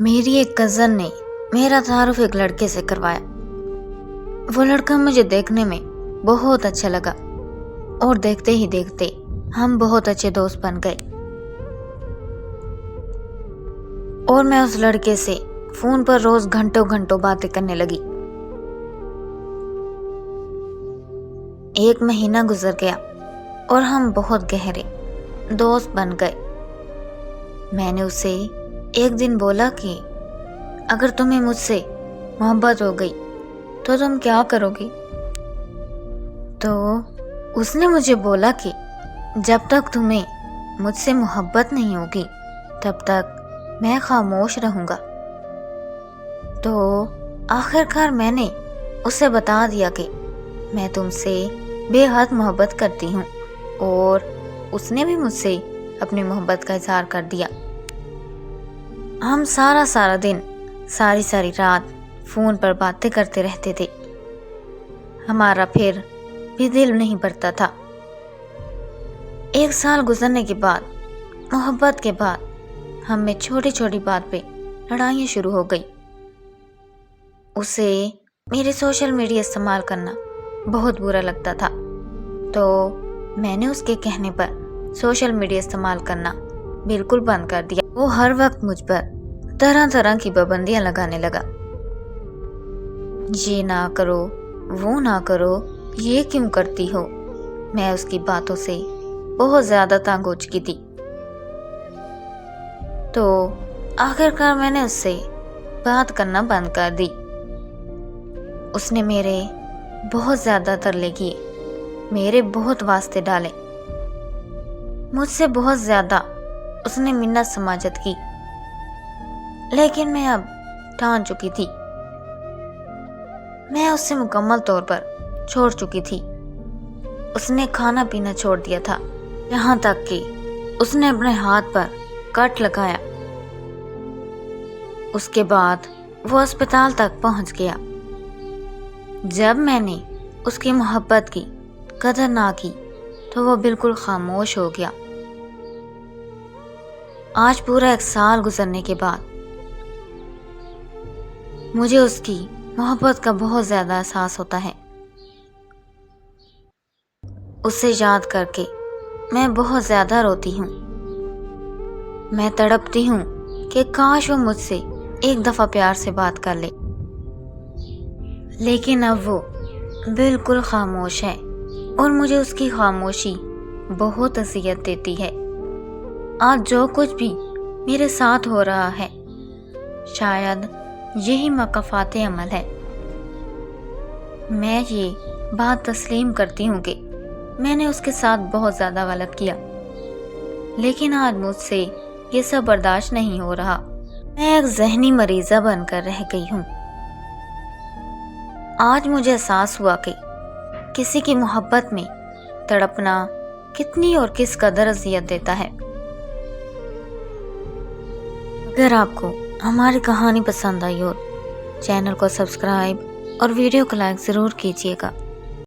میری ایک کزن نے میرا تعارف ایک لڑکے سے کروایا۔ وہ لڑکا مجھے دیکھنے میں بہت اچھا لگا اور دیکھتے ہی دیکھتے ہم بہت اچھے دوست بن گئے، اور میں اس لڑکے سے فون پر روز گھنٹوں گھنٹوں باتیں کرنے لگی۔ ایک مہینہ گزر گیا اور ہم بہت گہرے دوست بن گئے۔ میں نے اسے ایک دن بولا کہ اگر تمہیں مجھ سے محبت ہو گئی تو تم کیا کرو گی؟ تو اس نے مجھے بولا کہ جب تک تمہیں مجھ سے محبت نہیں ہوگی تب تک میں خاموش رہوں گا۔ تو آخر کار میں نے اسے بتا دیا کہ میں تم سے بے حد محبت کرتی ہوں، اور اس نے بھی مجھ سے اپنی محبت کا اظہار کر دیا۔ ہم سارا دن ساری رات فون پر باتیں کرتے رہتے تھے، ہمارا پھر بھی دل نہیں بھرتا تھا۔ 1 سال گزرنے کے بعد، محبت کے بعد، ہم میں چھوٹی بات پہ لڑائیاں شروع ہو گئی۔ اسے میرے سوشل میڈیا استعمال کرنا بہت برا لگتا تھا، تو میں نے اس کے کہنے پر سوشل میڈیا استعمال کرنا بالکل بند کر دیا۔ وہ ہر وقت مجھ پر طرح کی پابندیاں لگانے لگا، یہ نہ کرو، وہ نہ کرو، یہ کیوں کرتی ہو؟ میں اس کی باتوں سے بہت زیادہ تنگ ہو چکی تھی، تو آخر کار میں نے اس سے بات کرنا بند کر دی۔ اس نے میرے بہت زیادہ ترلے کیے، میرے بہت واسطے ڈالے، مجھ سے بہت زیادہ اس نے منت سماجت کی، لیکن میں اب ٹھان چکی تھی، میں اس سے مکمل طور پر چھوڑ چکی تھی۔ اس نے کھانا پینا چھوڑ دیا تھا، یہاں تک کہ اس نے اپنے ہاتھ پر کٹ لگایا۔ اس کے بعد وہ اسپتال تک پہنچ گیا۔ جب میں نے اس کی محبت کی قدر نہ کی تو وہ بالکل خاموش ہو گیا۔ آج پورا 1 سال گزرنے کے بعد مجھے اس کی محبت کا بہت زیادہ احساس ہوتا ہے۔ اسے یاد کر کے میں بہت زیادہ روتی ہوں۔ میں تڑپتی ہوں کہ کاش وہ مجھ سے ایک دفعہ پیار سے بات کر لے، لیکن اب وہ بالکل خاموش ہے، اور مجھے اس کی خاموشی بہت اذیت دیتی ہے۔ آج جو کچھ بھی میرے ساتھ ہو رہا ہے، شاید یہی مکافات عمل ہے۔ میں یہ بات تسلیم کرتی ہوں کہ میں نے اس کے ساتھ بہت زیادہ غلط کیا، لیکن آج مجھ سے یہ سب برداشت نہیں ہو رہا۔ میں ایک ذہنی مریضہ بن کر رہ گئی ہوں۔ آج مجھے احساس ہوا کہ کسی کی محبت میں تڑپنا کتنی اور کس قدر اذیت دیتا ہے۔ اگر آپ کو ہماری کہانی پسند آئی ہو، چینل کو سبسکرائب اور ویڈیو کو لائک ضرور کیجیے گا۔